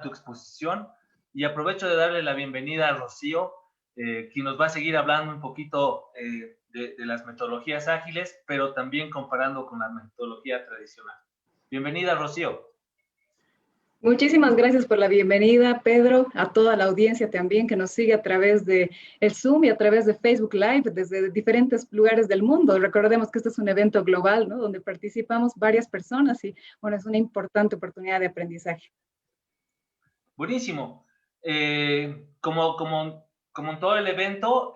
tu exposición y aprovecho de darle la bienvenida a Rocío, quien nos va a seguir hablando un poquito de las metodologías ágiles, pero también comparando con la metodología tradicional. Bienvenida, Rocío. Muchísimas gracias por la bienvenida, Pedro, a toda la audiencia también que nos sigue a través de el Zoom y a través de Facebook Live desde diferentes lugares del mundo. Recordemos que este es un evento global, ¿no? Donde participamos varias personas y, bueno, es una importante oportunidad de aprendizaje. Buenísimo. Como en todo el evento,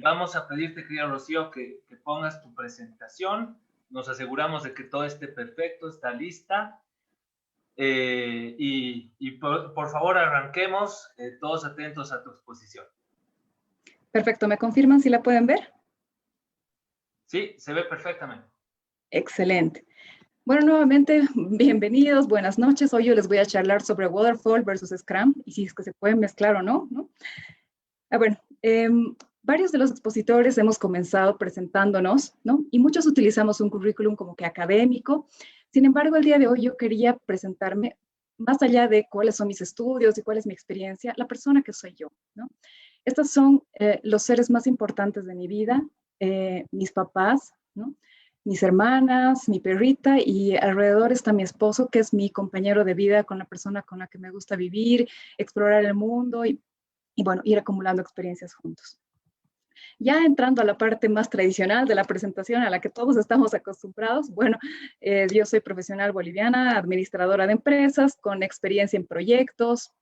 vamos a pedirte, querida Rocío, que pongas tu presentación. Nos aseguramos de que todo esté perfecto, está lista. Por favor, arranquemos, todos atentos a tu exposición. Perfecto, ¿me confirman si la pueden ver? Sí, se ve perfectamente. Excelente. Bueno, nuevamente, bienvenidos, buenas noches. Hoy yo les voy a charlar sobre Waterfall versus Scrum y si es que se pueden mezclar o no, ¿no? Varios de los expositores hemos comenzado presentándonos, ¿no? Y muchos utilizamos un currículum como que académico. Sin embargo, el día de hoy yo quería presentarme, más allá de cuáles son mis estudios y cuál es mi experiencia, la persona que soy yo, ¿no? Estos son los seres más importantes de mi vida, mis papás, ¿no? Mis hermanas, mi perrita y alrededor está mi esposo, que es mi compañero de vida, con la persona con la que me gusta vivir, explorar el mundo y bueno, ir acumulando experiencias juntos. Ya entrando a la parte más tradicional de la presentación a la que todos estamos acostumbrados, bueno, yo soy profesional boliviana, administradora de empresas, con experiencia en proyectos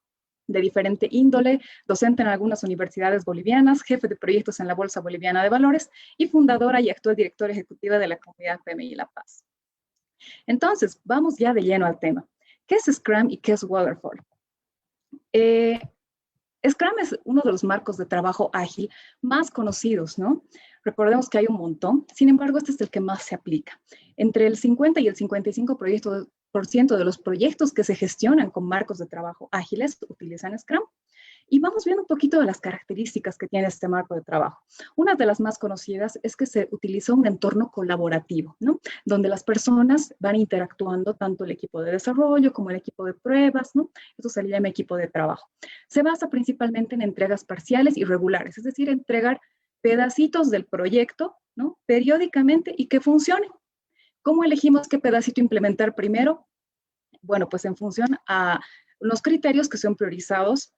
de diferente índole, docente en algunas universidades bolivianas, jefe de proyectos en la Bolsa Boliviana de Valores y fundadora y actual directora ejecutiva de la comunidad PMI La Paz. Entonces, vamos ya de lleno al tema. ¿Qué es Scrum y qué es Waterfall? Scrum es uno de los marcos de trabajo ágil más conocidos, ¿no? Recordemos que hay un montón, sin embargo, este es el que más se aplica. Entre el 50 y el 55% de los proyectos que se gestionan con marcos de trabajo ágiles utilizan Scrum. Y vamos viendo un poquito de las características que tiene este marco de trabajo. Una de las más conocidas es que se utiliza un entorno colaborativo, ¿no? Donde las personas van interactuando, tanto el equipo de desarrollo como el equipo de pruebas, ¿no? Eso se le llama equipo de trabajo. Se basa principalmente en entregas parciales y regulares, es decir, entregar pedacitos del proyecto, ¿no? Periódicamente y que funcione. ¿Cómo elegimos qué pedacito implementar primero? Bueno, pues en función a los criterios que son priorizados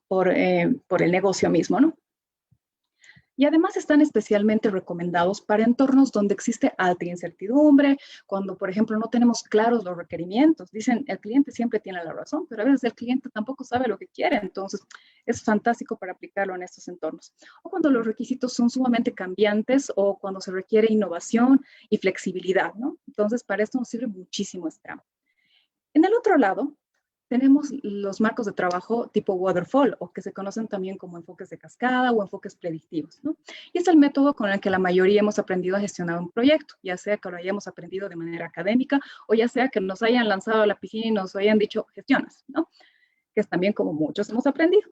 por el negocio mismo, ¿no? Y además están especialmente recomendados para entornos donde existe alta incertidumbre, cuando, por ejemplo, no tenemos claros los requerimientos. Dicen, el cliente siempre tiene la razón, pero a veces el cliente tampoco sabe lo que quiere, entonces es fantástico para aplicarlo en estos entornos. O cuando los requisitos son sumamente cambiantes o cuando se requiere innovación y flexibilidad, ¿no? Entonces, para esto nos sirve muchísimo Scrum. En el otro lado, tenemos los marcos de trabajo tipo waterfall, o que se conocen también como enfoques de cascada o enfoques predictivos, ¿no? Y es el método con el que la mayoría hemos aprendido a gestionar un proyecto, ya sea que lo hayamos aprendido de manera académica o ya sea que nos hayan lanzado a la piscina y nos hayan dicho gestionas, ¿no? Que es también como muchos hemos aprendido.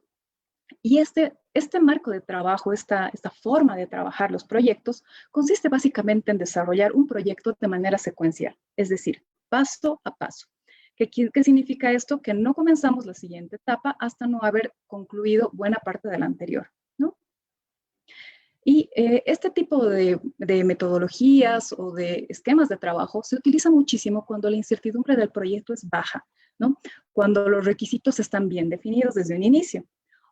Y este marco de trabajo, esta forma de trabajar los proyectos, consiste básicamente en desarrollar un proyecto de manera secuencial, es decir, paso a paso. ¿Qué significa esto? Que no comenzamos la siguiente etapa hasta no haber concluido buena parte de la anterior, ¿no? Y este tipo de metodologías o de esquemas de trabajo se utiliza muchísimo cuando la incertidumbre del proyecto es baja, ¿no? Cuando los requisitos están bien definidos desde un inicio,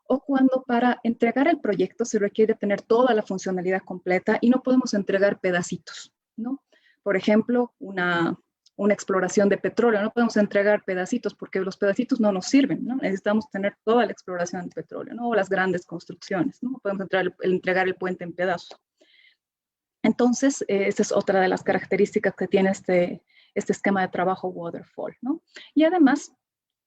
o cuando para entregar el proyecto se requiere tener toda la funcionalidad completa y no podemos entregar pedacitos, ¿no? Por ejemplo, una exploración de petróleo, no podemos entregar pedacitos porque los pedacitos no nos sirven, ¿no? Necesitamos tener toda la exploración de petróleo, ¿no? O las grandes construcciones, ¿no? Podemos entregar el puente en pedazos. Entonces, esta es otra de las características que tiene este esquema de trabajo Waterfall, ¿no? Y además,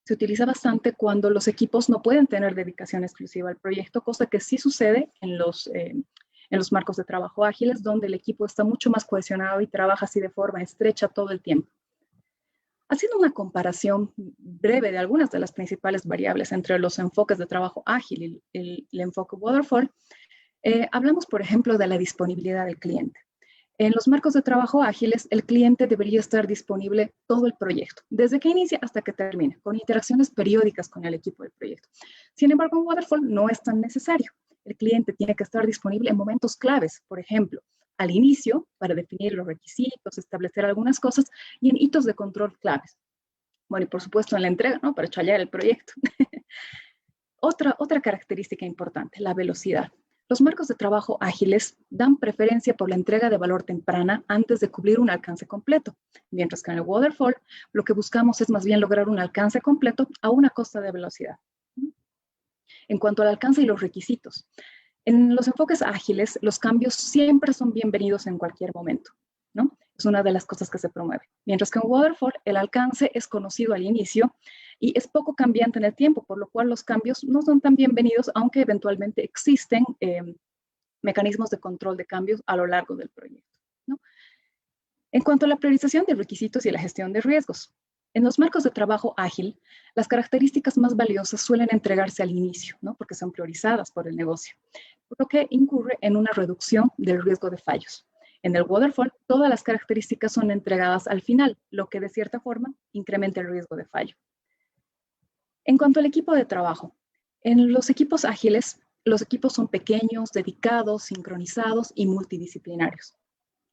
se utiliza bastante cuando los equipos no pueden tener dedicación exclusiva al proyecto, cosa que sí sucede en los marcos de trabajo ágiles, donde el equipo está mucho más cohesionado y trabaja así de forma estrecha todo el tiempo. Haciendo una comparación breve de algunas de las principales variables entre los enfoques de trabajo ágil y el enfoque Waterfall, hablamos, por ejemplo, de la disponibilidad del cliente. En los marcos de trabajo ágiles, el cliente debería estar disponible todo el proyecto, desde que inicia hasta que termine, con interacciones periódicas con el equipo del proyecto. Sin embargo, en Waterfall no es tan necesario. El cliente tiene que estar disponible en momentos claves, por ejemplo, al inicio, para definir los requisitos, establecer algunas cosas, y en hitos de control claves. Bueno, y por supuesto en la entrega, ¿no? Para challar el proyecto. Otra característica importante, la velocidad. Los marcos de trabajo ágiles dan preferencia por la entrega de valor temprana antes de cubrir un alcance completo, mientras que en el Waterfall lo que buscamos es más bien lograr un alcance completo a una costa de velocidad. En cuanto al alcance y los requisitos, en los enfoques ágiles, los cambios siempre son bienvenidos en cualquier momento, ¿no? Es una de las cosas que se promueve. Mientras que en Waterfall, el alcance es conocido al inicio y es poco cambiante en el tiempo, por lo cual los cambios no son tan bienvenidos, aunque eventualmente existen mecanismos de control de cambios a lo largo del proyecto, ¿no? En cuanto a la priorización de requisitos y la gestión de riesgos, en los marcos de trabajo ágil, las características más valiosas suelen entregarse al inicio, ¿no? Porque son priorizadas por el negocio, por lo que incurre en una reducción del riesgo de fallos. En el Waterfall, todas las características son entregadas al final, lo que de cierta forma incrementa el riesgo de fallo. En cuanto al equipo de trabajo, en los equipos ágiles, los equipos son pequeños, dedicados, sincronizados y multidisciplinarios.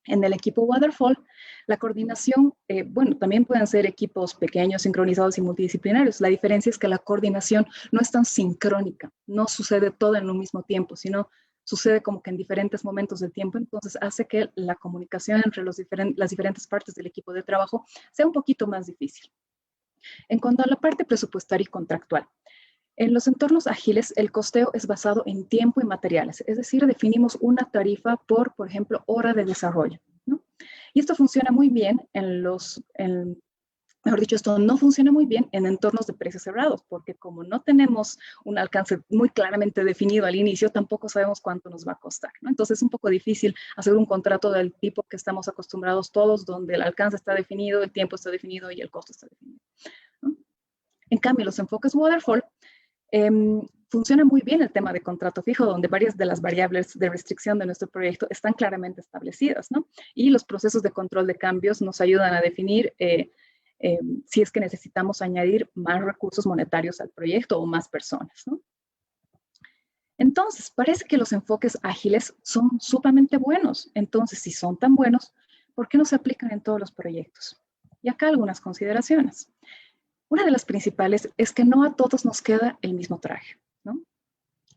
En el equipo Waterfall, la coordinación, bueno, también pueden ser equipos pequeños, sincronizados y multidisciplinarios. La diferencia es que la coordinación no es tan sincrónica, no sucede todo en un mismo tiempo, sino sucede como que en diferentes momentos del tiempo, entonces hace que la comunicación entre las diferentes partes del equipo de trabajo sea un poquito más difícil. En cuanto a la parte presupuestaria y contractual, en los entornos ágiles, el costeo es basado en tiempo y materiales, es decir, definimos una tarifa por ejemplo, hora de desarrollo, ¿no? Y esto funciona muy bien mejor dicho, esto no funciona muy bien en entornos de precios cerrados, porque como no tenemos un alcance muy claramente definido al inicio, tampoco sabemos cuánto nos va a costar, ¿no? Entonces es un poco difícil hacer un contrato del tipo que estamos acostumbrados todos, donde el alcance está definido, el tiempo está definido y el costo está definido, ¿no? En cambio, los enfoques Waterfall funciona muy bien el tema de contrato fijo, donde varias de las variables de restricción de nuestro proyecto están claramente establecidas, ¿no? Y los procesos de control de cambios nos ayudan a definir si es que necesitamos añadir más recursos monetarios al proyecto o más personas, ¿no? Entonces, parece que los enfoques ágiles son sumamente buenos. Entonces, si son tan buenos, ¿por qué no se aplican en todos los proyectos? Y acá algunas consideraciones. Una de las principales es que no a todos nos queda el mismo traje, ¿no?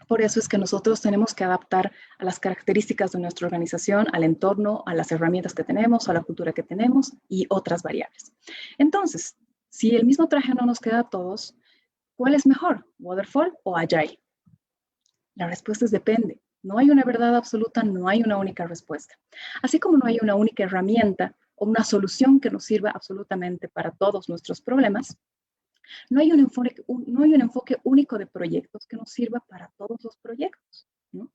Por eso es que nosotros tenemos que adaptar a las características de nuestra organización, al entorno, a las herramientas que tenemos, a la cultura que tenemos y otras variables. Entonces, si el mismo traje no nos queda a todos, ¿cuál es mejor? ¿Waterfall o Agile? La respuesta es depende. No hay una verdad absoluta, no hay una única respuesta. Así como no hay una única herramienta o una solución que nos sirva absolutamente para todos nuestros problemas, no hay un enfoque único de proyectos que nos sirva para todos los proyectos, ¿no?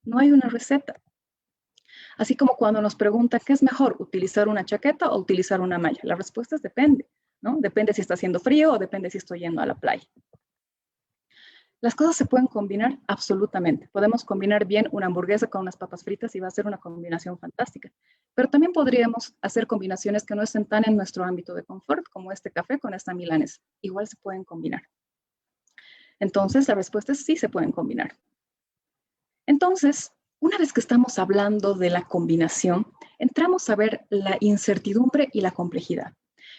No hay una receta. Así como cuando nos preguntan qué es mejor, utilizar una chaqueta o utilizar una malla. La respuesta es depende, ¿no? Depende si está haciendo frío o depende si estoy yendo a la playa. Las cosas se pueden combinar absolutamente. Podemos combinar bien una hamburguesa con unas papas fritas y va a ser una combinación fantástica. Pero también podríamos hacer combinaciones que no estén tan en nuestro ámbito de confort, como este café con esta milanesa. Igual se pueden combinar. Entonces, la respuesta es sí se pueden combinar. Entonces, una vez que estamos hablando de la combinación, entramos a ver la incertidumbre y la complejidad.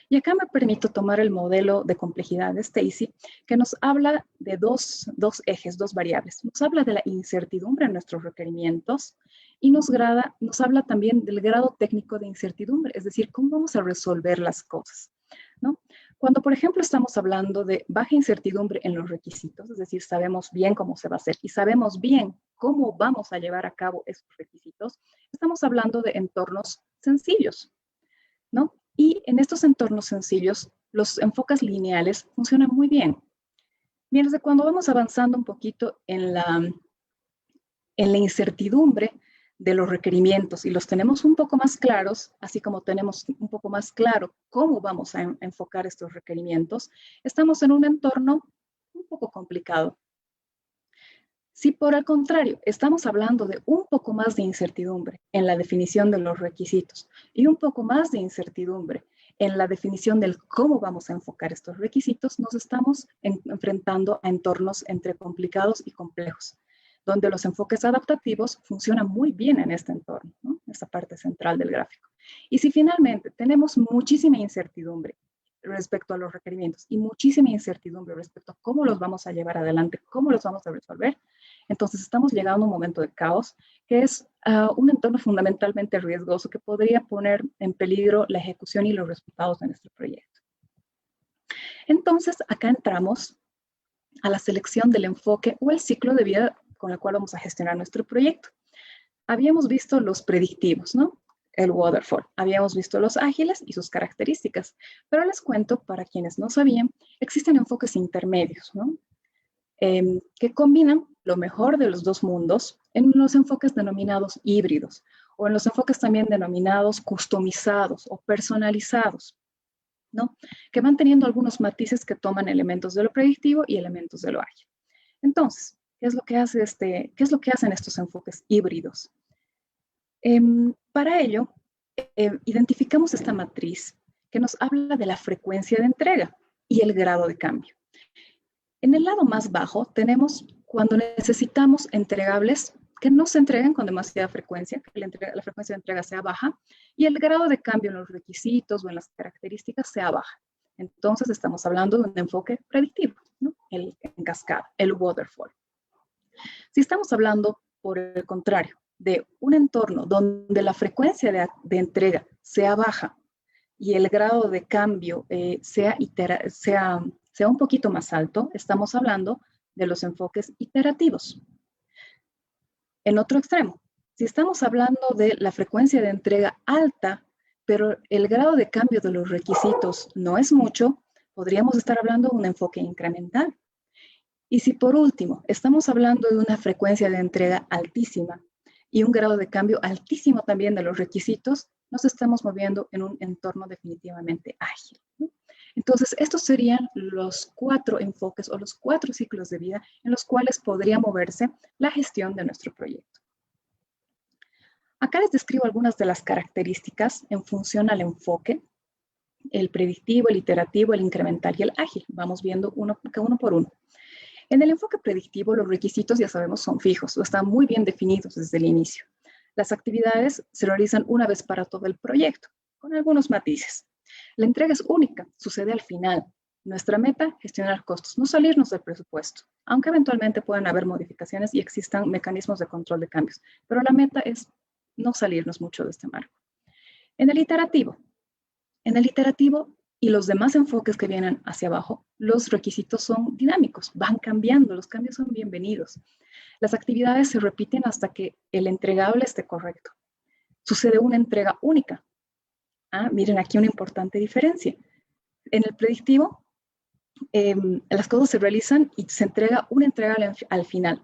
Y acá me permito tomar el modelo de complejidad de Stacy, que nos habla de dos ejes, dos variables. Nos habla de la incertidumbre en nuestros requerimientos y nos habla también del grado técnico de incertidumbre, es decir, cómo vamos a resolver las cosas, ¿no? Cuando, por ejemplo, estamos hablando de baja incertidumbre en los requisitos, es decir, sabemos bien cómo se va a hacer y sabemos bien cómo vamos a llevar a cabo esos requisitos, estamos hablando de entornos sencillos, ¿no? Y en estos entornos sencillos, los enfoques lineales funcionan muy bien. Mientras que cuando vamos avanzando un poquito en la incertidumbre de los requerimientos y los tenemos un poco más claros, así como tenemos un poco más claro cómo vamos a enfocar estos requerimientos, estamos en un entorno un poco complicado. Si por el contrario estamos hablando de un poco más de incertidumbre en la definición de los requisitos y un poco más de incertidumbre en la definición del cómo vamos a enfocar estos requisitos, nos estamos enfrentando a entornos entre complicados y complejos, donde los enfoques adaptativos funcionan muy bien en este entorno, ¿no? Esta parte central del gráfico. Y si finalmente tenemos muchísima incertidumbre respecto a los requerimientos y muchísima incertidumbre respecto a cómo los vamos a llevar adelante, cómo los vamos a resolver, entonces estamos llegando a un momento de caos que es un entorno fundamentalmente riesgoso que podría poner en peligro la ejecución y los resultados de nuestro proyecto. Entonces, acá entramos a la selección del enfoque o el ciclo de vida con el cual vamos a gestionar nuestro proyecto. Habíamos visto los predictivos, ¿no? El waterfall. Habíamos visto los ágiles y sus características, pero les cuento, para quienes no sabían, existen enfoques intermedios, ¿no? Que combinan lo mejor de los dos mundos en los enfoques denominados híbridos o en los enfoques también denominados customizados o personalizados, ¿no? Que van teniendo algunos matices que toman elementos de lo predictivo y elementos de lo ágil. Entonces, ¿qué es lo que hacen estos enfoques híbridos? Para ello, identificamos esta matriz que nos habla de la frecuencia de entrega y el grado de cambio. En el lado más bajo tenemos cuando necesitamos entregables que no se entreguen con demasiada frecuencia, que la frecuencia de entrega sea baja y el grado de cambio en los requisitos o en las características sea baja. Entonces estamos hablando de un enfoque predictivo, ¿no? En cascada, el waterfall. Si estamos hablando, por el contrario, de un entorno donde la frecuencia de entrega sea baja y el grado de cambio sea un poquito más alto, estamos hablando de los enfoques iterativos. En otro extremo, si estamos hablando de la frecuencia de entrega alta, pero el grado de cambio de los requisitos no es mucho, podríamos estar hablando de un enfoque incremental. Y si por último estamos hablando de una frecuencia de entrega altísima y un grado de cambio altísimo también de los requisitos, nos estamos moviendo en un entorno definitivamente ágil, ¿no? Entonces, estos serían los 4 enfoques o los 4 ciclos de vida en los cuales podría moverse la gestión de nuestro proyecto. Acá les describo algunas de las características en función al enfoque, el predictivo, el iterativo, el incremental y el ágil. Vamos viendo uno por uno. En el enfoque predictivo, los requisitos, ya sabemos, son fijos o están muy bien definidos desde el inicio. Las actividades se realizan una vez para todo el proyecto, con algunos matices. La entrega es única, sucede al final. Nuestra meta, gestionar costos, no salirnos del presupuesto, aunque eventualmente puedan haber modificaciones y existan mecanismos de control de cambios, pero la meta es no salirnos mucho de este marco. En el iterativo y los demás enfoques que vienen hacia abajo, los requisitos son dinámicos, van cambiando, los cambios son bienvenidos. Las actividades se repiten hasta que el entregable esté correcto. Sucede una entrega única. Miren aquí una importante diferencia. En el predictivo, las cosas se realizan y se entrega una entregable al final,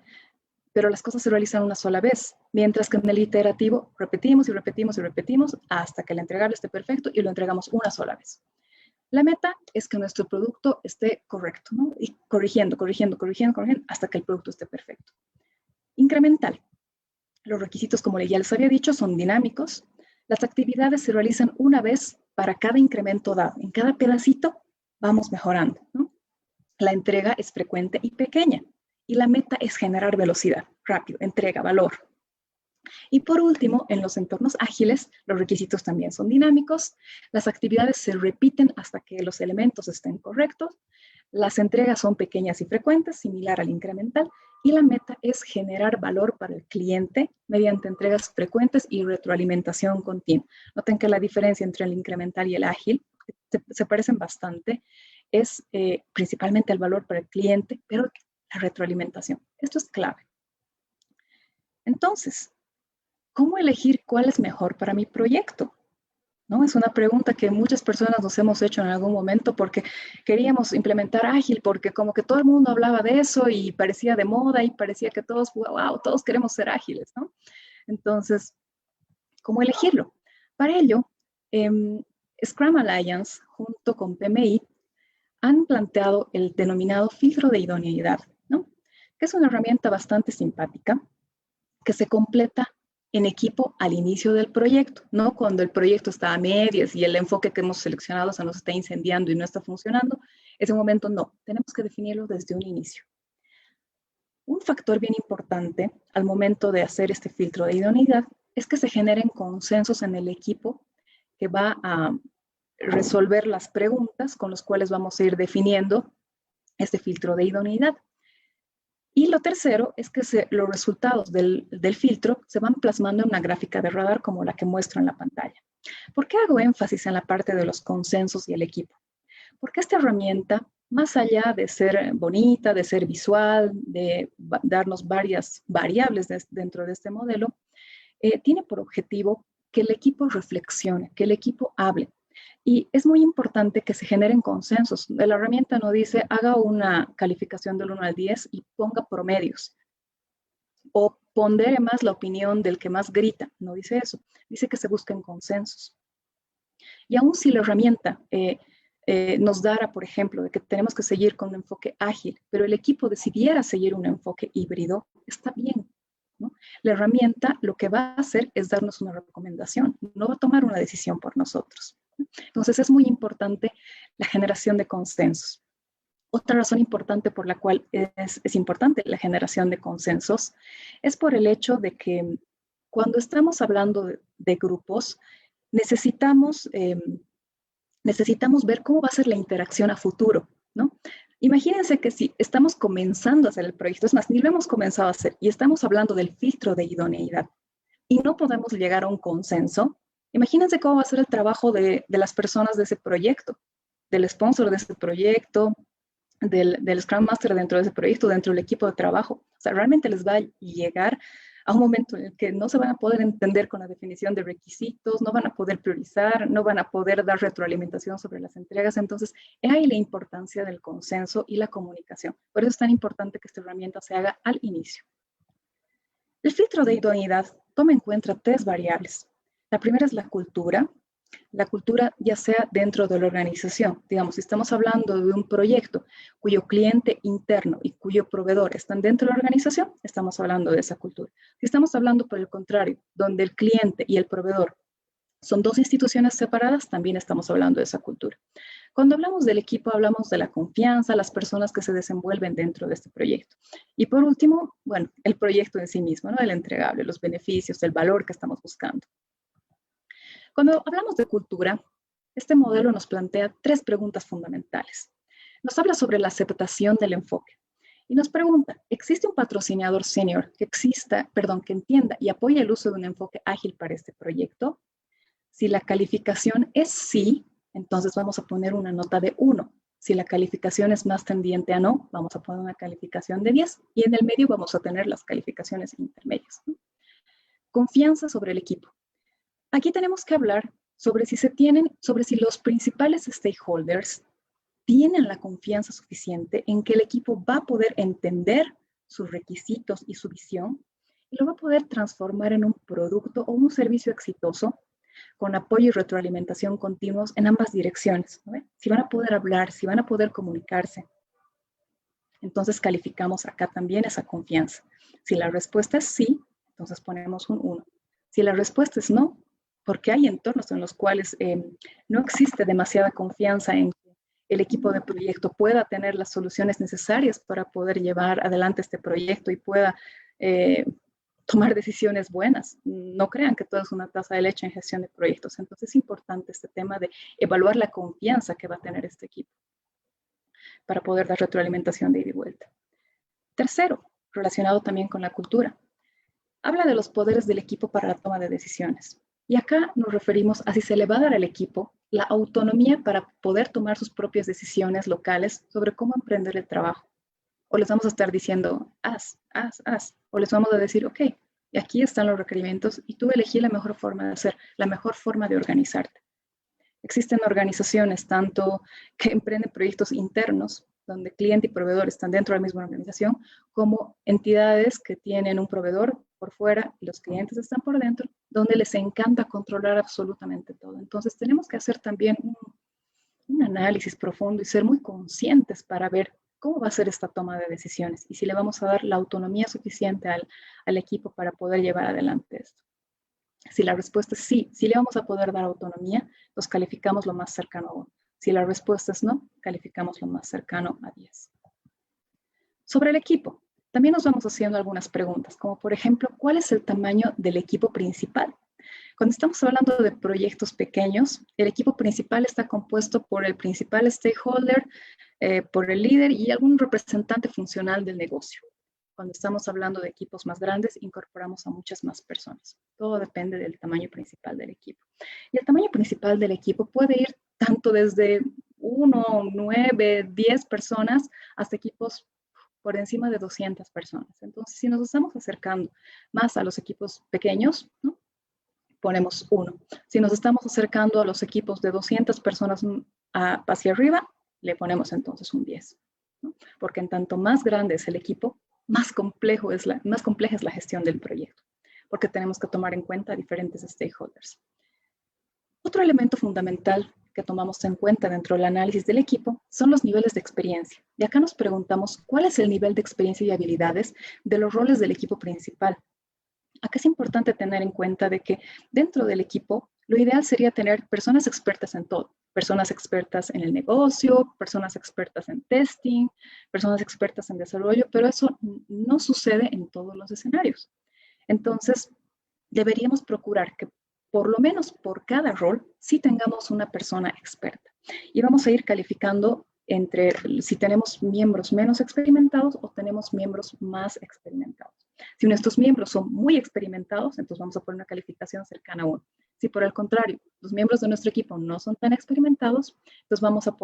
pero las cosas se realizan una sola vez, mientras que en el iterativo repetimos y repetimos y repetimos hasta que el entregable esté perfecto y lo entregamos una sola vez. La meta es que nuestro producto esté correcto, ¿no? Y corrigiendo hasta que el producto esté perfecto. Incremental. Los requisitos, como ya les había dicho, son dinámicos. Las actividades se realizan una vez para cada incremento dado. En cada pedacito vamos mejorando, ¿no? La entrega es frecuente y pequeña. Y la meta es generar velocidad, rápido, entrega, valor. Y por último, en los entornos ágiles, los requisitos también son dinámicos. Las actividades se repiten hasta que los elementos estén correctos. Las entregas son pequeñas y frecuentes, similar al incremental. Y la meta es generar valor para el cliente mediante entregas frecuentes y retroalimentación continua. Noten que la diferencia entre el incremental y el ágil se parecen bastante. Es principalmente el valor para el cliente, pero la retroalimentación. Esto es clave. Entonces, ¿cómo elegir cuál es mejor para mi proyecto? ¿No? Es una pregunta que muchas personas nos hemos hecho en algún momento porque queríamos implementar ágil, porque como que todo el mundo hablaba de eso y parecía de moda y parecía que todos, wow, todos queremos ser ágiles, ¿no? Entonces, ¿cómo elegirlo? Para ello, Scrum Alliance junto con PMI han planteado el denominado filtro de idoneidad, ¿no? que es una herramienta bastante simpática, que se completa en equipo al inicio del proyecto, no cuando el proyecto está a medias y el enfoque que hemos seleccionado se nos está incendiando y no está funcionando. Ese momento no, tenemos que definirlo desde un inicio. Un factor bien importante al momento de hacer este filtro de idoneidad es que se generen consensos en el equipo que va a resolver las preguntas con las cuales vamos a ir definiendo este filtro de idoneidad. Y lo tercero es que los resultados del filtro se van plasmando en una gráfica de radar como la que muestro en la pantalla. ¿Por qué hago énfasis en la parte de los consensos y el equipo? Porque esta herramienta, más allá de ser bonita, de ser visual, de darnos varias variables dentro de este modelo, tiene por objetivo que el equipo reflexione, que el equipo hable. Y es muy importante que se generen consensos. La herramienta no dice haga una calificación del 1 al 10 y ponga promedios o pondere más la opinión del que más grita. No dice eso. Dice que se busquen consensos. Y aún si la herramienta nos dará, por ejemplo, de que tenemos que seguir con un enfoque ágil, pero el equipo decidiera seguir un enfoque híbrido, está bien, ¿no? La herramienta lo que va a hacer es darnos una recomendación, no va a tomar una decisión por nosotros. Entonces es muy importante la generación de consensos. Otra razón importante por la cual es importante la generación de consensos es por el hecho de que cuando estamos hablando de grupos, necesitamos ver cómo va a ser la interacción a futuro, ¿no? Imagínense que si estamos comenzando a hacer el proyecto, es más, ni lo hemos comenzado a hacer, y estamos hablando del filtro de idoneidad, y no podemos llegar a un consenso, imagínense cómo va a ser el trabajo de las personas de ese proyecto, del sponsor de ese proyecto, del Scrum Master dentro de ese proyecto, dentro del equipo de trabajo. O sea, realmente les va a llegar a un momento en el que no se van a poder entender con la definición de requisitos, no van a poder priorizar, no van a poder dar retroalimentación sobre las entregas. Entonces, ahí la importancia del consenso y la comunicación. Por eso es tan importante que esta herramienta se haga al inicio. El filtro de idoneidad toma en cuenta 3 variables. La primera es la cultura ya sea dentro de la organización. Digamos, si estamos hablando de un proyecto cuyo cliente interno y cuyo proveedor están dentro de la organización, estamos hablando de esa cultura. Si estamos hablando, por el contrario, donde el cliente y el proveedor son 2 instituciones separadas, también estamos hablando de esa cultura. Cuando hablamos del equipo, hablamos de la confianza, las personas que se desenvuelven dentro de este proyecto. Y por último, bueno, el proyecto en sí mismo, ¿no? El entregable, los beneficios, el valor que estamos buscando. Cuando hablamos de cultura, este modelo nos plantea 3 preguntas fundamentales. Nos habla sobre la aceptación del enfoque y nos pregunta, ¿existe un patrocinador senior que entienda y apoye el uso de un enfoque ágil para este proyecto? Si la calificación es sí, entonces vamos a poner una nota de 1. Si la calificación es más tendiente a no, vamos a poner una calificación de 10 y en el medio vamos a tener las calificaciones intermedias. Confianza sobre el equipo. Aquí tenemos que hablar sobre si los principales stakeholders tienen la confianza suficiente en que el equipo va a poder entender sus requisitos y su visión y lo va a poder transformar en un producto o un servicio exitoso con apoyo y retroalimentación continuos en ambas direcciones, ¿no? Si van a poder hablar, si van a poder comunicarse. Entonces calificamos acá también esa confianza. Si la respuesta es sí, entonces ponemos un 1. Si la respuesta es no, porque hay entornos en los cuales no existe demasiada confianza en que el equipo de proyecto pueda tener las soluciones necesarias para poder llevar adelante este proyecto y pueda tomar decisiones buenas. No crean que todo es una taza de leche en gestión de proyectos. Entonces es importante este tema de evaluar la confianza que va a tener este equipo para poder dar retroalimentación de ida y vuelta. Tercero, relacionado también con la cultura, habla de los poderes del equipo para la toma de decisiones. Y acá nos referimos a si se le va a dar al equipo la autonomía para poder tomar sus propias decisiones locales sobre cómo emprender el trabajo. O les vamos a estar diciendo, haz. O les vamos a decir, ok, aquí están los requerimientos y tú elegí la mejor forma de hacer, la mejor forma de organizarte. Existen organizaciones tanto que emprenden proyectos internos, donde cliente y proveedor están dentro de la misma organización, como entidades que tienen un proveedor por fuera y los clientes están por dentro, donde les encanta controlar absolutamente todo. Entonces tenemos que hacer también un análisis profundo y ser muy conscientes para ver cómo va a ser esta toma de decisiones y si le vamos a dar la autonomía suficiente al equipo para poder llevar adelante esto. Si la respuesta es sí, sí le vamos a poder dar autonomía, los calificamos lo más cercano a 1. Si la respuesta es no, calificamos lo más cercano a 10. Sobre el equipo, también nos vamos haciendo algunas preguntas, como por ejemplo, ¿cuál es el tamaño del equipo principal? Cuando estamos hablando de proyectos pequeños, el equipo principal está compuesto por el principal stakeholder, por el líder y algún representante funcional del negocio. Cuando estamos hablando de equipos más grandes, incorporamos a muchas más personas. Todo depende del tamaño principal del equipo. Y el tamaño principal del equipo puede ir tanto desde 1, 9, 10 personas hasta equipos por encima de 200 personas. Entonces, si nos estamos acercando más a los equipos pequeños, ¿no?, ponemos 1. Si nos estamos acercando a los equipos de 200 personas hacia arriba, le ponemos entonces un 10. ¿No? Porque en tanto más grande es el equipo, más compleja es la gestión del proyecto, porque tenemos que tomar en cuenta diferentes stakeholders. Otro elemento fundamental que tomamos en cuenta dentro del análisis del equipo son los niveles de experiencia. Y acá nos preguntamos cuál es el nivel de experiencia y habilidades de los roles del equipo principal. Acá es importante tener en cuenta de que dentro del equipo lo ideal sería tener personas expertas en todo. Personas expertas en el negocio, personas expertas en testing, personas expertas en desarrollo, pero eso no sucede en todos los escenarios. Entonces, deberíamos procurar que por lo menos por cada rol sí tengamos una persona experta. Y vamos a ir calificando entre si tenemos miembros menos experimentados o tenemos miembros más experimentados. Si nuestros miembros son muy experimentados, entonces vamos a poner una calificación cercana a 1. Si por el contrario, los miembros de nuestro equipo no son tan experimentados, entonces vamos a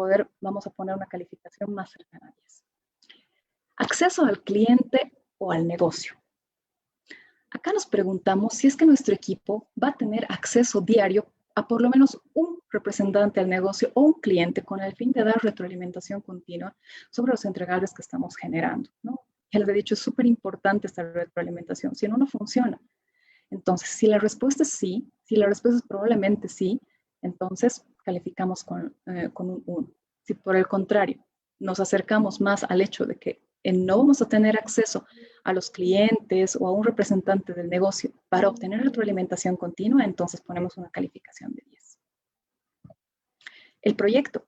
poner una calificación más cercana a 10. Acceso al cliente o al negocio. Acá nos preguntamos si es que nuestro equipo va a tener acceso diario a por lo menos un representante del negocio o un cliente con el fin de dar retroalimentación continua sobre los entregables que estamos generando, ¿no? Ya les he dicho, es súper importante esta retroalimentación, si no, no funciona. Entonces, si la respuesta es sí, si la respuesta es probablemente sí, entonces calificamos con un 1. Si por el contrario nos acercamos más al hecho de que no vamos a tener acceso a los clientes o a un representante del negocio para obtener retroalimentación continua, entonces ponemos una calificación de 10. El proyecto.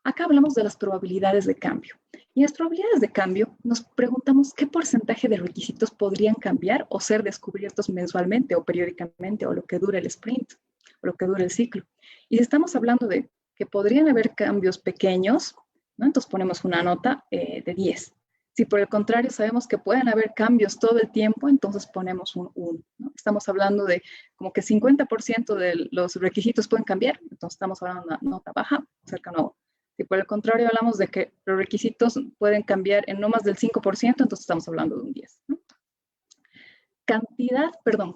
Acá hablamos de las probabilidades de cambio. Y en las probabilidades de cambio nos preguntamos qué porcentaje de requisitos podrían cambiar o ser descubiertos mensualmente o periódicamente o lo que dure el sprint o lo que dure el ciclo. Y si estamos hablando de que podrían haber cambios pequeños, ¿no?, entonces ponemos una nota de 10. Si por el contrario sabemos que pueden haber cambios todo el tiempo, entonces ponemos un 1. ¿No? Estamos hablando de como que 50% de los requisitos pueden cambiar, entonces estamos hablando de una nota baja, cercano a 1. Si por el contrario hablamos de que los requisitos pueden cambiar en no más del 5%, entonces estamos hablando de un 10. ¿No?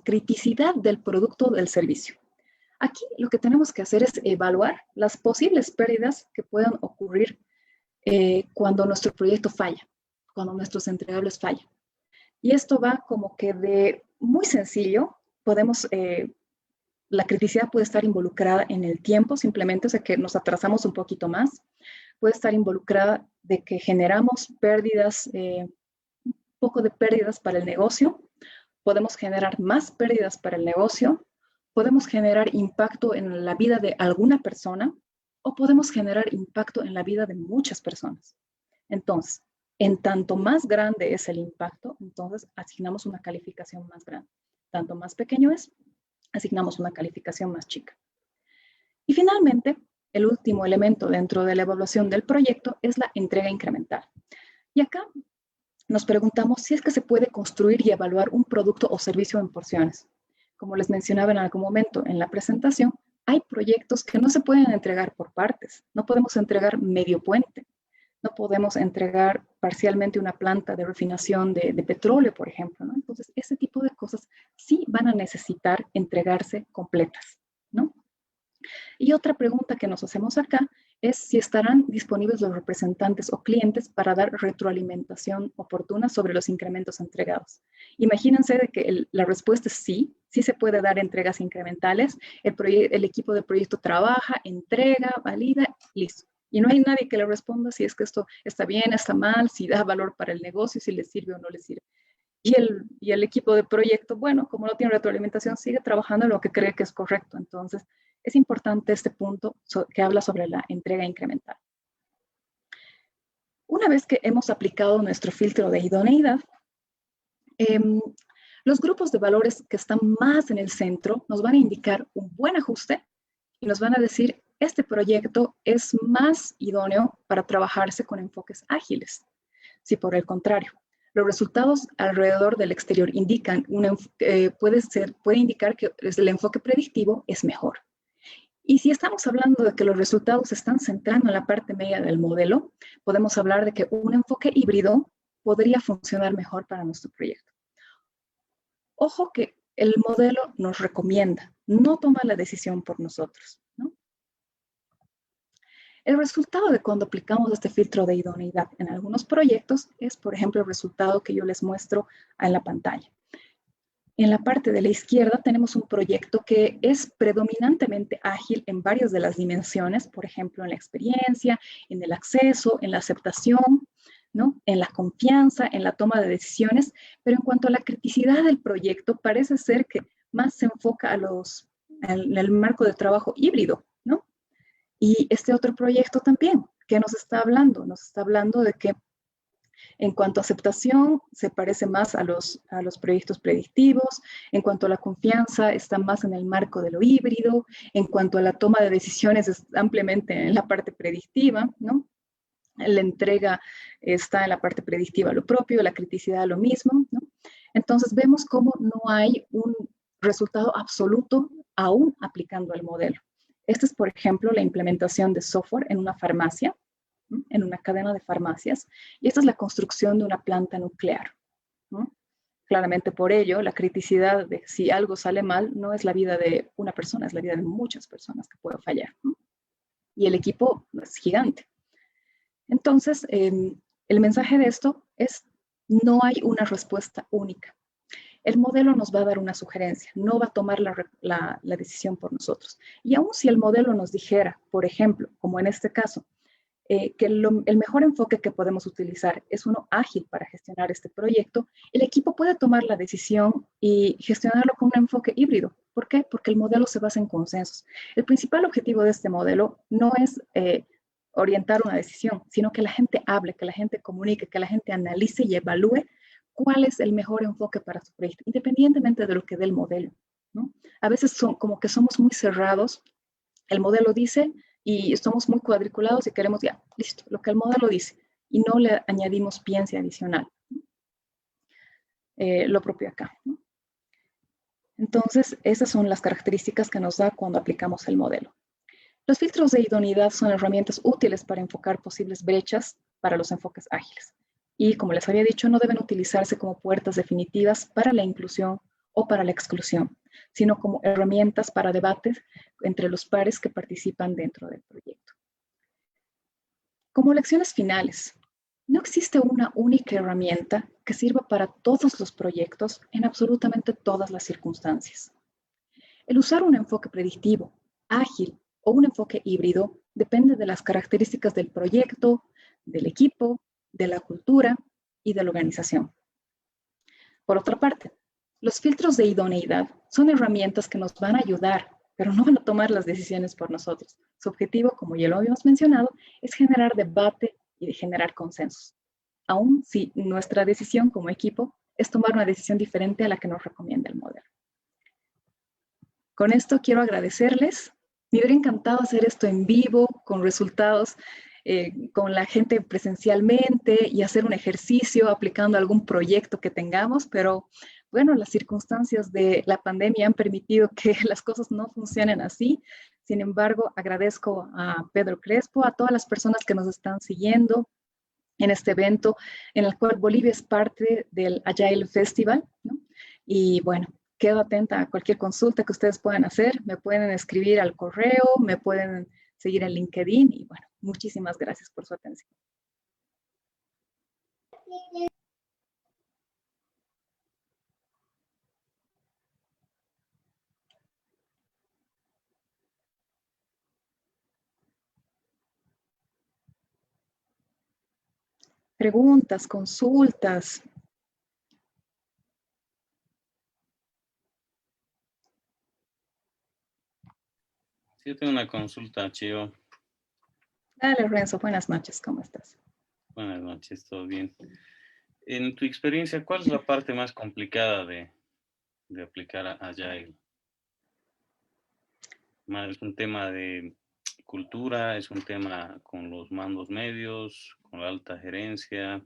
Criticidad del producto o del servicio. Aquí lo que tenemos que hacer es evaluar las posibles pérdidas que puedan ocurrir cuando nuestro proyecto falla, cuando nuestros entregables fallan. Y esto va como que de muy sencillo, la criticidad puede estar involucrada en el tiempo, simplemente, o sea, que nos atrasamos un poquito más. Puede estar involucrada de que generamos pérdidas, un poco de pérdidas para el negocio. Podemos generar más pérdidas para el negocio. Podemos generar impacto en la vida de alguna persona o podemos generar impacto en la vida de muchas personas. Entonces, en tanto más grande es el impacto, entonces asignamos una calificación más grande. Tanto más pequeño es, asignamos una calificación más chica. Y finalmente, el último elemento dentro de la evaluación del proyecto es la entrega incremental. Y acá nos preguntamos si es que se puede construir y evaluar un producto o servicio en porciones. Como les mencionaba en algún momento en la presentación, hay proyectos que no se pueden entregar por partes. No podemos entregar medio puente. No podemos entregar parcialmente una planta de refinación de petróleo, por ejemplo, ¿no? Entonces, ese tipo de cosas sí van a necesitar entregarse completas, ¿no? Y otra pregunta que nos hacemos acá es si estarán disponibles los representantes o clientes para dar retroalimentación oportuna sobre los incrementos entregados. Imagínense de que la respuesta es sí, sí se puede dar entregas incrementales, el equipo de proyecto trabaja, entrega, valida, listo. Y no hay nadie que le responda si es que esto está bien, está mal, si da valor para el negocio, si le sirve o no le sirve. Y el equipo de proyecto, bueno, como no tiene retroalimentación, sigue trabajando en lo que cree que es correcto. Entonces, es importante este punto que habla sobre la entrega incremental. Una vez que hemos aplicado nuestro filtro de idoneidad, los grupos de valores que están más en el centro nos van a indicar un buen ajuste y nos van a decir, este proyecto es más idóneo para trabajarse con enfoques ágiles. Si por el contrario, los resultados alrededor del exterior indican puede indicar que el enfoque predictivo es mejor. Y si estamos hablando de que los resultados se están centrando en la parte media del modelo, podemos hablar de que un enfoque híbrido podría funcionar mejor para nuestro proyecto. Ojo que el modelo nos recomienda, no toma la decisión por nosotros, ¿no? El resultado de cuando aplicamos este filtro de idoneidad en algunos proyectos es, por ejemplo, el resultado que yo les muestro en la pantalla. En la parte de la izquierda tenemos un proyecto que es predominantemente ágil en varias de las dimensiones, por ejemplo, en la experiencia, en el acceso, en la aceptación, ¿no? En la confianza, en la toma de decisiones, pero en cuanto a la criticidad del proyecto, parece ser que más se enfoca en el marco de trabajo híbrido, ¿no? Y este otro proyecto también, ¿qué nos está hablando? Nos está hablando de que en cuanto a aceptación, se parece más a los proyectos predictivos. En cuanto a la confianza, está más en el marco de lo híbrido. En cuanto a la toma de decisiones, es ampliamente en la parte predictiva, ¿no? La entrega está en la parte predictiva lo propio, la criticidad lo mismo, ¿no? Entonces vemos cómo no hay un resultado absoluto aún aplicando el modelo. Esta es, por ejemplo, la implementación de software en una farmacia, en una cadena de farmacias, y esta es la construcción de una planta nuclear, ¿no? Claramente por ello, la criticidad de si algo sale mal no es la vida de una persona, es la vida de muchas personas que puede fallar, ¿no? Y el equipo es gigante. Entonces, el mensaje de esto es, no hay una respuesta única. El modelo nos va a dar una sugerencia, no va a tomar la decisión por nosotros. Y aun si el modelo nos dijera, por ejemplo, como en este caso, que el mejor enfoque que podemos utilizar es uno ágil para gestionar este proyecto, el equipo puede tomar la decisión y gestionarlo con un enfoque híbrido. ¿Por qué? Porque el modelo se basa en consensos. El principal objetivo de este modelo no es orientar una decisión, sino que la gente hable, que la gente comunique, que la gente analice y evalúe cuál es el mejor enfoque para su proyecto, independientemente de lo que dé el modelo, ¿no? A veces como que somos muy cerrados, el modelo dice y somos muy cuadriculados y queremos ya, listo, lo que el modelo dice, y no le añadimos piensa adicional. Lo propio acá, ¿no? Entonces, esas son las características que nos da cuando aplicamos el modelo. Los filtros de idoneidad son herramientas útiles para enfocar posibles brechas para los enfoques ágiles. Y como les había dicho, no deben utilizarse como puertas definitivas para la inclusión o para la exclusión, sino como herramientas para debates entre los pares que participan dentro del proyecto. Como lecciones finales, no existe una única herramienta que sirva para todos los proyectos en absolutamente todas las circunstancias. El usar un enfoque predictivo, ágil o un enfoque híbrido depende de las características del proyecto, del equipo, de la cultura y de la organización. Por otra parte, los filtros de idoneidad son herramientas que nos van a ayudar, pero no van a tomar las decisiones por nosotros. Su objetivo, como ya lo habíamos mencionado, es generar debate y generar consensos, aun si nuestra decisión como equipo es tomar una decisión diferente a la que nos recomienda el modelo. Con esto quiero agradecerles. Me hubiera encantado hacer esto en vivo, con resultados, con la gente presencialmente y hacer un ejercicio aplicando algún proyecto que tengamos, pero bueno, las circunstancias de la pandemia han permitido que las cosas no funcionen así. Sin embargo, agradezco a Pedro Crespo, a todas las personas que nos están siguiendo en este evento, en el cual Bolivia es parte del Agile Festival, ¿no? Y bueno, quedo atenta a cualquier consulta que ustedes puedan hacer, me pueden escribir al correo, me pueden seguir en LinkedIn y bueno, muchísimas gracias por su atención. Preguntas, consultas. Sí, yo tengo una consulta, Chio. Dale, Renzo, buenas noches, ¿cómo estás? Buenas noches, ¿todo bien? En tu experiencia, ¿cuál es la parte más complicada de aplicar a Agile? ¿Es un tema de cultura? ¿Es un tema con los mandos medios, con la alta gerencia,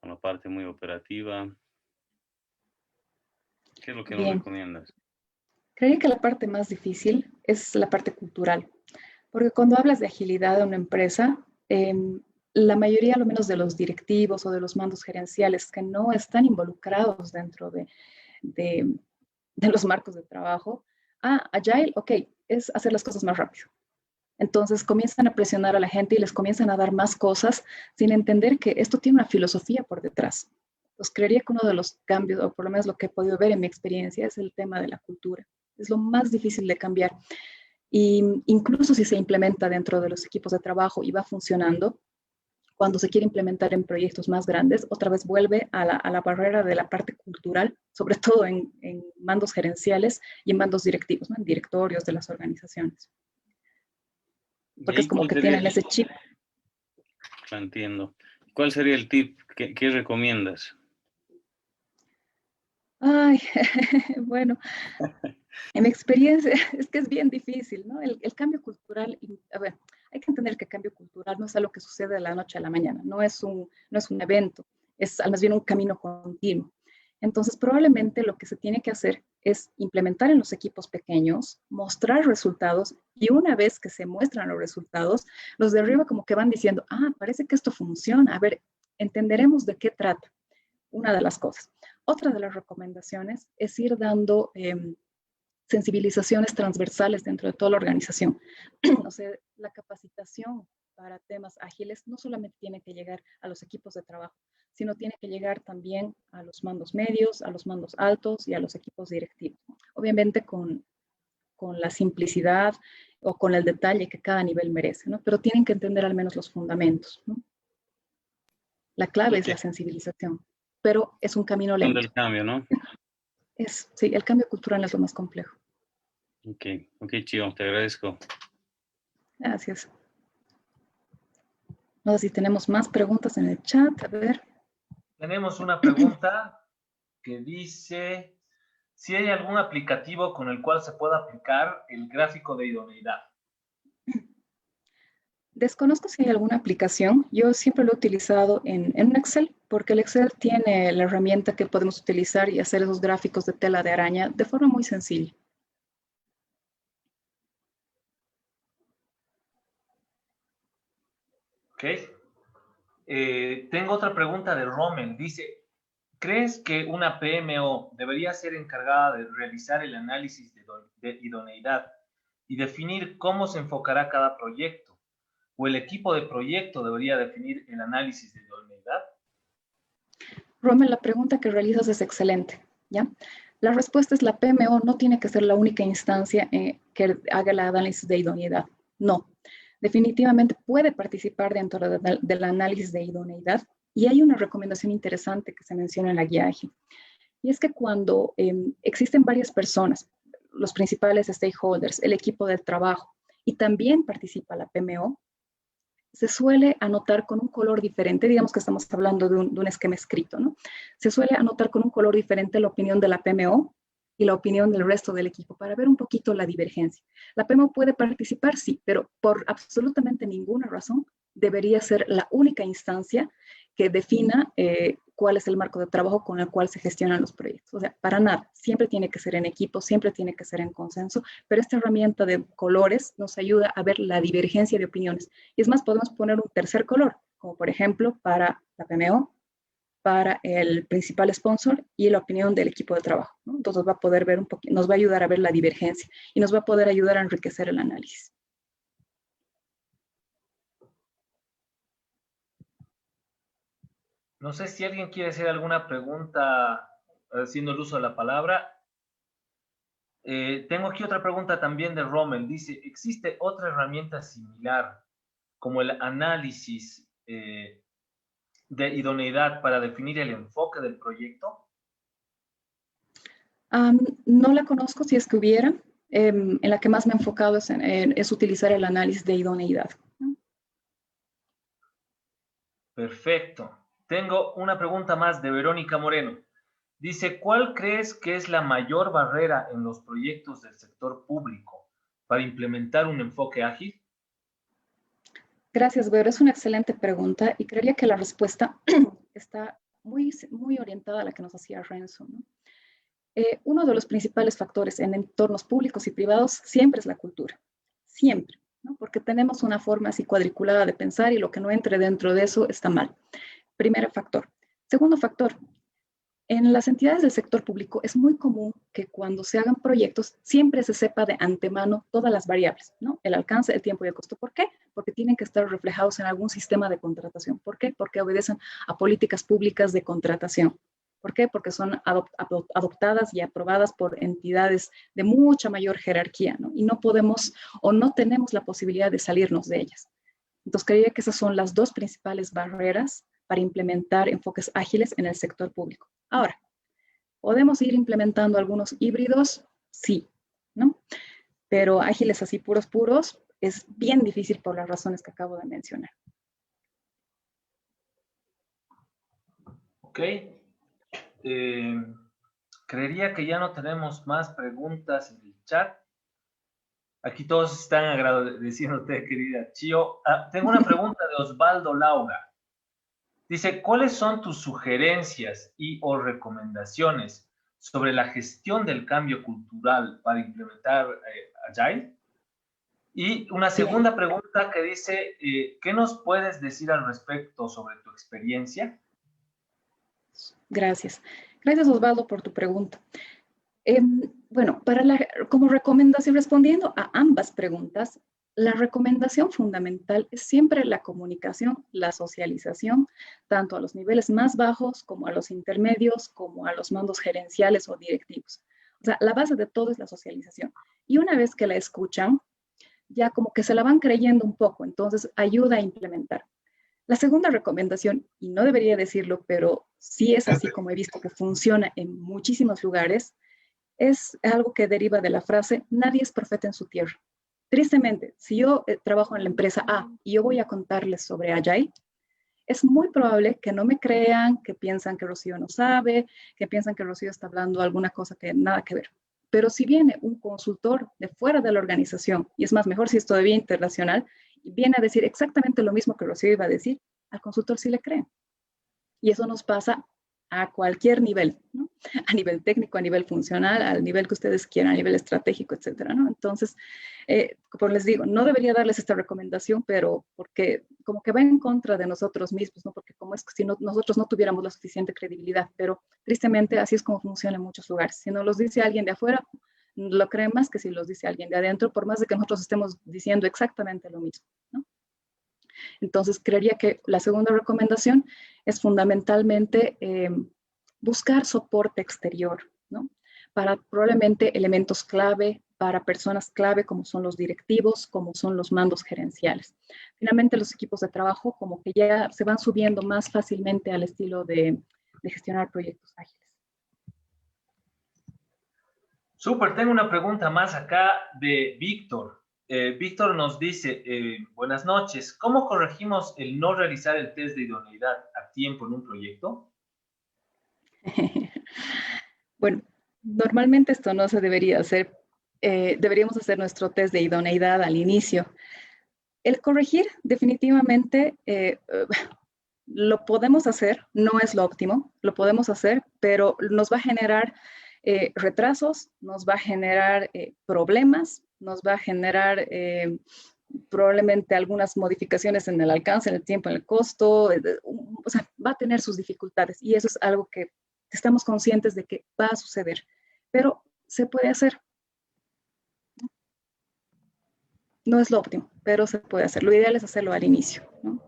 con la parte muy operativa? ¿Qué es lo que nos Bien, recomiendas? creía que la parte más difícil es la parte cultural, porque cuando hablas de agilidad de una empresa, la mayoría, al menos de los directivos o de los mandos gerenciales que no están involucrados dentro de, de los marcos de trabajo, Agile, ok, es hacer las cosas más rápido. Entonces comienzan a presionar a la gente y les comienzan a dar más cosas sin entender que esto tiene una filosofía por detrás. Entonces creería que uno de los cambios, o por lo menos lo que he podido ver en mi experiencia, es el tema de la cultura. Es lo más difícil de cambiar. Y incluso si se implementa dentro de los equipos de trabajo y va funcionando, cuando se quiere implementar en proyectos más grandes, otra vez vuelve a la barrera de la parte cultural, sobre todo en mandos gerenciales y en mandos directivos, ¿no? En directorios de las organizaciones. ¿Y Porque es ahí como cuál que sería tienen ese chip. lo entiendo. ¿Cuál sería el tip? ¿Qué recomiendas? Ay, bueno, en mi experiencia es que es bien difícil, ¿no? El cambio cultural, a ver, hay que entender que el cambio cultural no es algo que sucede de la noche a la mañana, no es un evento, es más bien un camino continuo. Entonces, probablemente lo que se tiene que hacer es implementar en los equipos pequeños, mostrar resultados y una vez que se muestran los resultados, los de arriba como que van diciendo, parece que esto funciona, a ver, entenderemos de qué trata, una de las cosas. Otra de las recomendaciones es ir dando sensibilizaciones transversales dentro de toda la organización. O sea, la capacitación para temas ágiles no solamente tiene que llegar a los equipos de trabajo, sino tiene que llegar también a los mandos medios, a los mandos altos y a los equipos directivos. Obviamente con la simplicidad o con el detalle que cada nivel merece, ¿no? Pero tienen que entender al menos los fundamentos, ¿no? La clave es Ok, la sensibilización, pero es un camino lento. del cambio, ¿no? Sí, el cambio cultural es lo más complejo. Ok, ok, Chio, te agradezco. Gracias. No sé si tenemos más preguntas en el chat. A ver. Tenemos una pregunta que dice si hay algún aplicativo con el cual se pueda aplicar el gráfico de idoneidad. Desconozco si hay alguna aplicación. Yo siempre lo he utilizado en un Excel, porque el Excel tiene la herramienta que podemos utilizar y hacer esos gráficos de tela de araña de forma muy sencilla. ¿Ok? Tengo otra pregunta de Rommel. Dice, ¿crees que una PMO debería ser encargada de realizar el análisis de idoneidad y definir cómo se enfocará cada proyecto? ¿O el equipo de proyecto debería definir el análisis de idoneidad? Rommel, la pregunta que realizas es excelente, ¿ya? La respuesta es la PMO no tiene que ser la única instancia que haga el análisis de idoneidad. No, definitivamente puede participar dentro del análisis de idoneidad y hay una recomendación interesante que se menciona en la guía ágil. Y es que cuando existen varias personas, los principales stakeholders, el equipo de trabajo, y también participa la PMO, se suele anotar con un color diferente, digamos que estamos hablando de un esquema escrito, ¿no? Se suele anotar con un color diferente la opinión de la PMO y la opinión del resto del equipo para ver un poquito la divergencia. La PMO puede participar, sí, pero por absolutamente ninguna razón debería ser la única instancia que defina cuál es el marco de trabajo con el cual se gestionan los proyectos. O sea, para nada, siempre tiene que ser en equipo, siempre tiene que ser en consenso, pero esta herramienta de colores nos ayuda a ver la divergencia de opiniones. Y es más, podemos poner un tercer color, como por ejemplo para la PMO, para el principal sponsor y la opinión del equipo de trabajo, ¿no? Entonces va a poder ver un poquito, nos va a ayudar a ver la divergencia y nos va a poder ayudar a enriquecer el análisis. No sé si alguien quiere hacer alguna pregunta haciendo el uso de la palabra. Tengo aquí otra pregunta también de Rommel. Dice, ¿existe otra herramienta similar como el análisis de idoneidad para definir el enfoque del proyecto? No la conozco, si es que hubiera. En la que más me he enfocado es utilizar el análisis de idoneidad, ¿no? Perfecto. Tengo una pregunta más de Verónica Moreno. Dice, ¿cuál crees que es la mayor barrera en los proyectos del sector público para implementar un enfoque ágil? Gracias, Vero. Es una excelente pregunta y creería que la respuesta está muy orientada a la que nos hacía Renzo, ¿no? Uno de los principales factores en entornos públicos y privados siempre es la cultura, siempre, ¿no? Porque tenemos una forma así cuadriculada de pensar y lo que no entre dentro de eso está mal. Primer factor. Segundo factor, en las entidades del sector público es muy común que cuando se hagan proyectos siempre se sepa de antemano todas las variables, ¿no? El alcance, el tiempo y el costo. ¿Por qué? Porque tienen que estar reflejados en algún sistema de contratación. ¿Por qué? Porque obedecen a políticas públicas de contratación. ¿Por qué? Porque son adoptadas y aprobadas por entidades de mucha mayor jerarquía, ¿no? Y no podemos o no tenemos la posibilidad de salirnos de ellas. Entonces, creía que esas son las dos principales barreras para implementar enfoques ágiles en el sector público. Ahora, ¿podemos ir implementando algunos híbridos? Sí, ¿no? Pero ágiles así puros es bien difícil por las razones que acabo de mencionar. Ok. Creería que ya no tenemos más preguntas en el chat. Aquí todos están agradeciéndote, querida Chio. Tengo una pregunta de Osvaldo Laura. Dice, ¿cuáles son tus sugerencias y o recomendaciones sobre la gestión del cambio cultural para implementar Agile? Y una segunda pregunta que dice, ¿qué nos puedes decir al respecto sobre tu experiencia? Gracias. Gracias, Osvaldo, por tu pregunta. Bueno, como recomendación, respondiendo a ambas preguntas, la recomendación fundamental es siempre la comunicación, la socialización, tanto a los niveles más bajos como a los intermedios, como a los mandos gerenciales o directivos. O sea, la base de todo es la socialización. Y una vez que la escuchan, ya como que se la van creyendo un poco, entonces ayuda a implementar. La segunda recomendación, y no debería decirlo, pero sí es así como he visto que funciona en muchísimos lugares, es algo que deriva de la frase, nadie es profeta en su tierra. Tristemente, si yo trabajo en la empresa A y yo voy a contarles sobre Agile, es muy probable que no me crean, que piensan que Rocío no sabe, que piensan que Rocío está hablando alguna cosa que nada que ver. Pero si viene un consultor de fuera de la organización, y es más, mejor si es todavía internacional, y viene a decir exactamente lo mismo que Rocío iba a decir, al consultor sí le creen. Y eso nos pasa a cualquier nivel, ¿no? A nivel técnico, a nivel funcional, al nivel que ustedes quieran, a nivel estratégico, etcétera, ¿no? Entonces, como les digo, no debería darles esta recomendación, pero porque como que va en contra de nosotros mismos, ¿no? Porque como es que si nosotros no tuviéramos la suficiente credibilidad, pero tristemente así es como funciona en muchos lugares. Si nos los dice alguien de afuera, lo creen más que si los dice alguien de adentro, por más de que nosotros estemos diciendo exactamente lo mismo, ¿no? Entonces, creería que la segunda recomendación es fundamentalmente buscar soporte exterior, ¿no? Para probablemente elementos clave, para personas clave como son los directivos, como son los mandos gerenciales. Finalmente, los equipos de trabajo como que ya se van subiendo más fácilmente al estilo de gestionar proyectos ágiles. Súper, tengo una pregunta más acá de Víctor. Víctor nos dice, buenas noches, ¿cómo corregimos el no realizar el test de idoneidad a tiempo en un proyecto? Bueno, normalmente esto no se debería hacer. Deberíamos hacer nuestro test de idoneidad al inicio. El corregir definitivamente lo podemos hacer, no es lo óptimo, lo podemos hacer, pero nos va a generar retrasos, nos va a generar problemas, nos va a generar probablemente algunas modificaciones en el alcance, en el tiempo, en el costo, o sea, va a tener sus dificultades y eso es algo que estamos conscientes de que va a suceder, pero se puede hacer. No es lo óptimo, pero se puede hacer. Lo ideal es hacerlo al inicio, ¿no?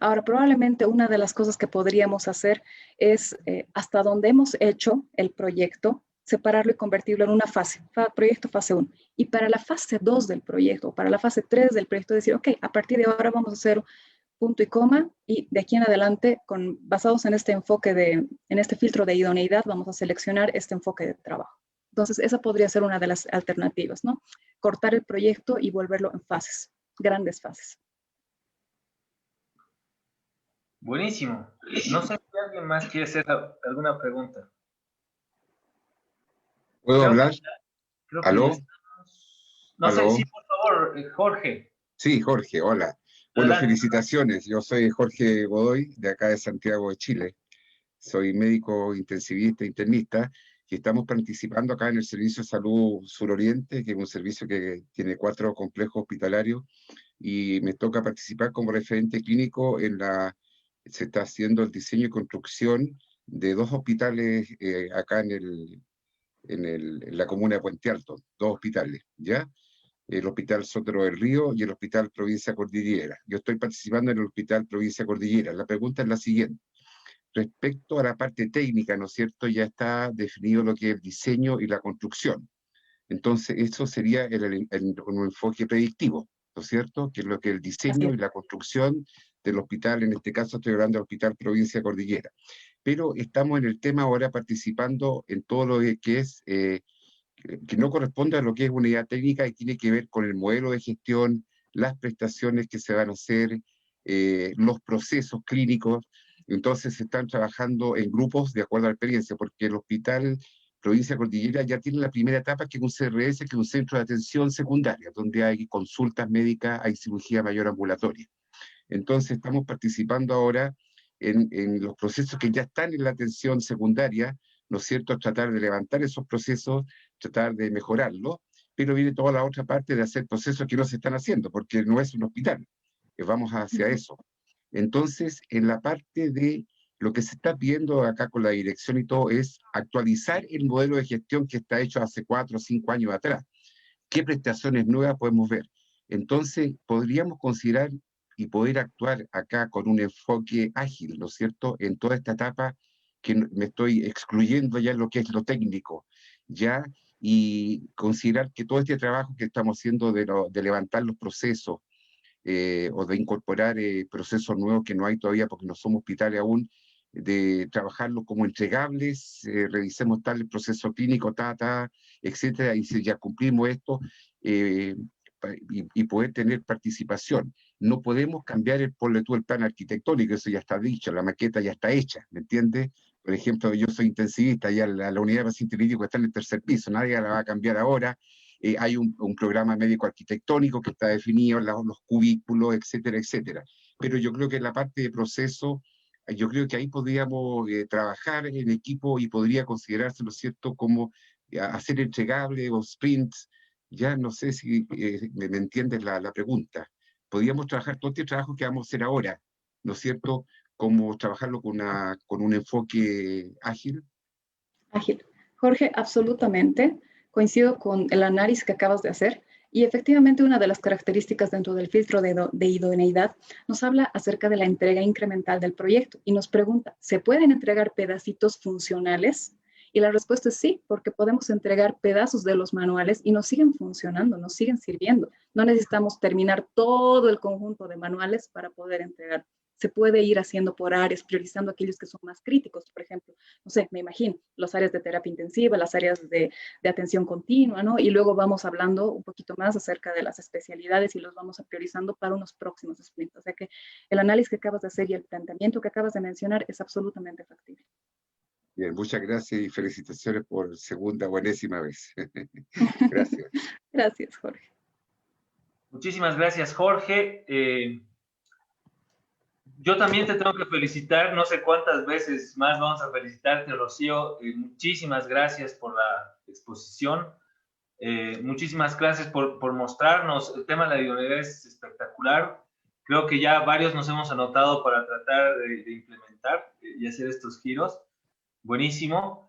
Ahora, probablemente una de las cosas que podríamos hacer es, hasta donde hemos hecho el proyecto, separarlo y convertirlo en una fase, proyecto fase 1. Y para la fase 2 del proyecto, para la fase 3 del proyecto, decir, ok, a partir de ahora vamos a hacer punto y coma, y de aquí en adelante, basados en este enfoque en este filtro de idoneidad, vamos a seleccionar este enfoque de trabajo. Entonces, esa podría ser una de las alternativas, ¿no? Cortar el proyecto y volverlo en fases, grandes fases. Buenísimo. No sé si alguien más quiere hacer alguna pregunta. ¿Puedo hablar? Creo que ya ¿Aló? estamos. No sé, ¿Aló? sí, por favor, Jorge. Sí, Jorge, hola. Bueno, Adelante. felicitaciones. Yo soy Jorge Godoy, de acá de Santiago de Chile. Soy médico intensivista, internista, y estamos participando acá en el Servicio de Salud Suroriente, que es un servicio que tiene 4 complejos hospitalarios, y me toca participar como referente clínico se está haciendo el diseño y construcción de 2 hospitales acá en la comuna de Puente Alto, 2 hospitales, ¿ya? El Hospital Sotero del Río y el Hospital Provincia Cordillera. Yo estoy participando en el Hospital Provincia Cordillera. La pregunta es la siguiente. Respecto a la parte técnica, ¿no es cierto? Ya está definido lo que es el diseño y la construcción. Entonces, eso sería un enfoque predictivo, ¿no es cierto? Que es lo que es el diseño y la construcción del hospital, en este caso estoy hablando del Hospital Provincia Cordillera. Pero estamos en el tema ahora participando en todo lo que es que no corresponde a lo que es unidad técnica y tiene que ver con el modelo de gestión, las prestaciones que se van a hacer, los procesos clínicos. Entonces se están trabajando en grupos de acuerdo a la experiencia, porque el Hospital Provincia Cordillera ya tiene la primera etapa, que es un CRS, que es un centro de atención secundaria, donde hay consultas médicas, hay cirugía mayor ambulatoria. Entonces estamos participando ahora en los procesos que ya están en la atención secundaria, ¿no es cierto? Tratar de levantar esos procesos, tratar de mejorarlos, pero viene toda la otra parte de hacer procesos que no se están haciendo, porque no es un hospital, vamos hacia eso. Entonces, en la parte de lo que se está pidiendo acá con la dirección y todo es actualizar el modelo de gestión que está hecho hace 4 o 5 años atrás. ¿Qué prestaciones nuevas podemos ver? Entonces, podríamos considerar y poder actuar acá con un enfoque ágil, ¿no es cierto?, en toda esta etapa que me estoy excluyendo ya lo que es lo técnico, ¿ya? Y considerar que todo este trabajo que estamos haciendo de levantar los procesos o de incorporar procesos nuevos que no hay todavía porque no somos hospitales aún, de trabajarlo como entregables, revisemos tal el proceso clínico, etcétera, y si ya cumplimos esto, y poder tener participación. No podemos cambiar ponle tú el plan arquitectónico, eso ya está dicho, la maqueta ya está hecha, ¿me entiendes? Por ejemplo, yo soy intensivista, ya la unidad de paciente crítico está en el 3er piso, nadie la va a cambiar ahora. Hay un programa médico arquitectónico que está definido, los cubículos, etcétera, etcétera. Pero yo creo que en la parte de proceso, yo creo que ahí podríamos trabajar en equipo y podría considerarse, ¿no es cierto?, como hacer entregables o sprints. Ya no sé si me entiendes la pregunta. Podríamos trabajar todo este trabajo que vamos a hacer ahora, ¿no es cierto?, como trabajarlo con un enfoque ágil. Ágil. Jorge, absolutamente. Coincido con el análisis que acabas de hacer. Y efectivamente, una de las características dentro del filtro de idoneidad nos habla acerca de la entrega incremental del proyecto y nos pregunta, ¿se pueden entregar pedacitos funcionales? Y la respuesta es sí, porque podemos entregar pedazos de los manuales y nos siguen funcionando, nos siguen sirviendo. No necesitamos terminar todo el conjunto de manuales para poder entregar. Se puede ir haciendo por áreas, priorizando aquellos que son más críticos. Por ejemplo, no sé, me imagino, las áreas de terapia intensiva, las áreas de atención continua, ¿no? Y luego vamos hablando un poquito más acerca de las especialidades y los vamos a priorizando para unos próximos sprints. O sea que el análisis que acabas de hacer y el planteamiento que acabas de mencionar es absolutamente factible. Bien, muchas gracias y felicitaciones por segunda o enésima vez. Gracias. Gracias, Jorge. Muchísimas gracias, Jorge. Yo también te tengo que felicitar, no sé cuántas veces más vamos a felicitarte, Rocío. Muchísimas gracias por la exposición. Muchísimas gracias por mostrarnos. El tema de la idoneidad es espectacular. Creo que ya varios nos hemos anotado para tratar de implementar y hacer estos giros. Buenísimo.